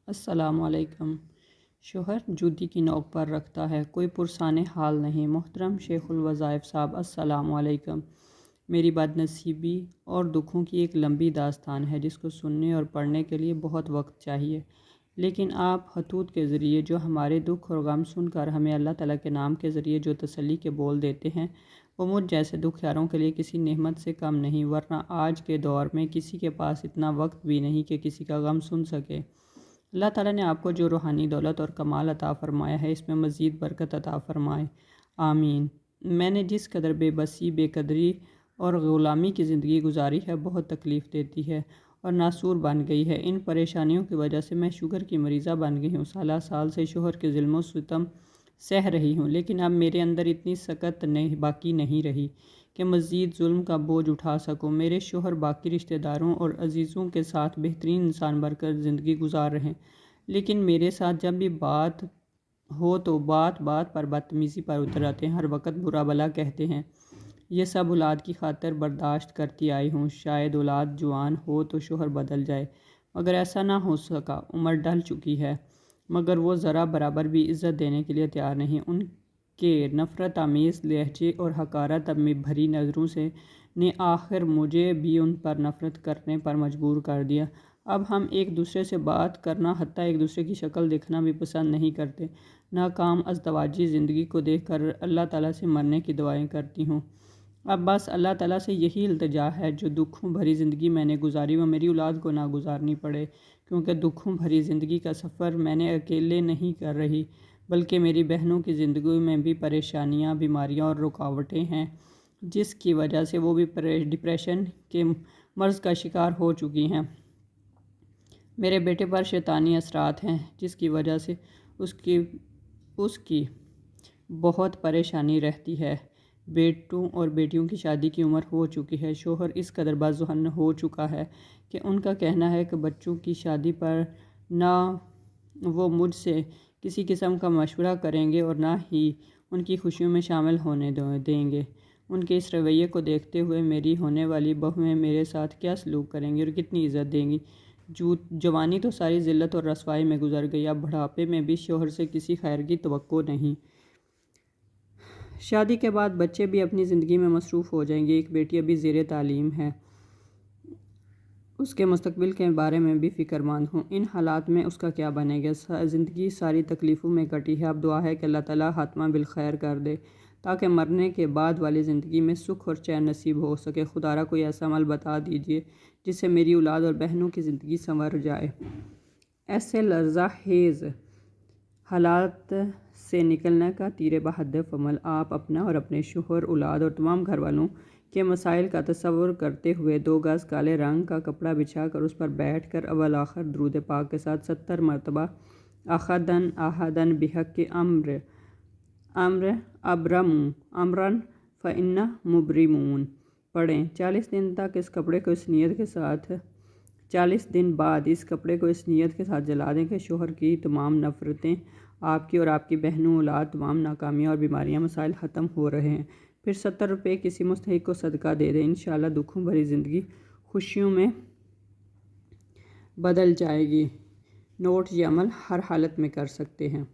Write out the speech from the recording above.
السلام علیکم۔ شوہر جوتی کی نوک پر رکھتا ہے، کوئی پرسان حال نہیں۔ محترم شیخ الوظائف صاحب، السلام علیکم۔ میری بد نصیبی اور دکھوں کی ایک لمبی داستان ہے جس کو سننے اور پڑھنے کے لیے بہت وقت چاہیے، لیکن آپ خطوط کے ذریعے جو ہمارے دکھ اور غم سن کر ہمیں اللہ تعالیٰ کے نام کے ذریعے جو تسلی کے بول دیتے ہیں وہ مجھ جیسے دکھیاروں کے لیے کسی نعمت سے کم نہیں، ورنہ آج کے دور میں کسی کے پاس اتنا وقت بھی نہیں کہ کسی کا غم سن سکے۔ اللہ تعالیٰ نے آپ کو جو روحانی دولت اور کمال عطا فرمایا ہے اس میں مزید برکت عطا فرمائے، آمین۔ میں نے جس قدر بے بسی، بے قدری اور غلامی کی زندگی گزاری ہے بہت تکلیف دیتی ہے اور ناسور بن گئی ہے۔ ان پریشانیوں کی وجہ سے میں شوگر کی مریضہ بن گئی ہوں، سالہ سال سے شوہر کے ظلم و ستم سہ رہی ہوں، لیکن اب میرے اندر اتنی سکت باقی نہیں رہی کہ مزید ظلم کا بوجھ اٹھا سکوں۔ میرے شوہر باقی رشتہ داروں اور عزیزوں کے ساتھ بہترین انسان بن کر زندگی گزار رہے ہیں، لیکن میرے ساتھ جب بھی بات ہو تو بات بات پر بدتمیزی پر اتر آتے ہیں، ہر وقت برا بھلا کہتے ہیں۔ یہ سب اولاد کی خاطر برداشت کرتی آئی ہوں، شاید اولاد جوان ہو تو شوہر بدل جائے، مگر ایسا نہ ہو سکا۔ عمر ڈھل چکی ہے مگر وہ ذرا برابر بھی عزت دینے کے لیے تیار نہیں۔ ان کے نفرت آمیز لہجے اور حقارت میں بھری نظروں نے آخر مجھے بھی ان پر نفرت کرنے پر مجبور کر دیا۔ اب ہم ایک دوسرے سے بات کرنا حتیٰ ایک دوسرے کی شکل دیکھنا بھی پسند نہیں کرتے۔ ناکام ازدواجی زندگی کو دیکھ کر اللہ تعالیٰ سے مرنے کی دعائیں کرتی ہوں۔ اب بس اللہ تعالیٰ سے یہی التجا ہے جو دکھوں بھری زندگی میں نے گزاری وہ میری اولاد کو نہ گزارنی پڑے، کیونکہ دکھوں بھری زندگی کا سفر میں نے اکیلے نہیں کر رہی بلکہ میری بہنوں کی زندگی میں بھی پریشانیاں، بیماریاں اور رکاوٹیں ہیں جس کی وجہ سے وہ بھی ڈپریشن کے مرض کا شکار ہو چکی ہیں۔ میرے بیٹے پر شیطانی اثرات ہیں جس کی وجہ سے اس کی بہت پریشانی رہتی ہے۔ بیٹوں اور بیٹیوں کی شادی کی عمر ہو چکی ہے، شوہر اس قدر بدذہن ہو چکا ہے کہ ان کا کہنا ہے کہ بچوں کی شادی پر نہ وہ مجھ سے کسی قسم کا مشورہ کریں گے اور نہ ہی ان کی خوشیوں میں شامل ہونے دیں گے۔ ان کے اس رویے کو دیکھتے ہوئے میری ہونے والی بہویں میرے ساتھ کیا سلوک کریں گی اور کتنی عزت دیں گی۔ جوانی تو ساری ذلت اور رسوائی میں گزر گئی، اب بڑھاپے میں بھی شوہر سے کسی خیر کی توقع نہیں۔ شادی کے بعد بچے بھی اپنی زندگی میں مصروف ہو جائیں گے۔ ایک بیٹی ابھی زیر تعلیم ہے، اس کے مستقبل کے بارے میں بھی فکر مند ہوں۔ ان حالات میں اس کا کیا بنے گا؟ زندگی ساری تکلیفوں میں کٹی ہے، اب دعا ہے کہ اللہ تعالیٰ خاتمہ بالخیر کر دے تاکہ مرنے کے بعد والی زندگی میں سکھ اور چین نصیب ہو سکے۔ خدا را کوئی ایسا عمل بتا دیجیے جس سے میری اولاد اور بہنوں کی زندگی سنور جائے۔ ایسے لرزہ خیز حالات سے نکلنے کا تیر بہدف عمل آپ اپنا اور اپنے شوہر، اولاد اور تمام گھر والوں کے مسائل کا تصور کرتے ہوئے 2 گز کالے رنگ کا کپڑا بچھا کر اس پر بیٹھ کر اول آخر درود پاک کے ساتھ 70 مرتبہ احدن احدن بحق امر ابرموا امرا فإنا مبرمون پڑھیں۔ 40 دن تک اس کپڑے کو اس نیت کے ساتھ 40 دن بعد اس کپڑے کو اس نیت کے ساتھ جلا دیں کہ شوہر کی تمام نفرتیں، آپ کی اور آپ کی بہنوں، اولاد، تمام ناکامیاں اور بیماریاں، مسائل ختم ہو رہے ہیں۔ پھر 70 روپے کسی مستحق کو صدقہ دے دیں، انشاءاللہ دکھوں بھری زندگی خوشیوں میں بدل جائے گی۔ نوٹ: یہ عمل ہر حالت میں کر سکتے ہیں۔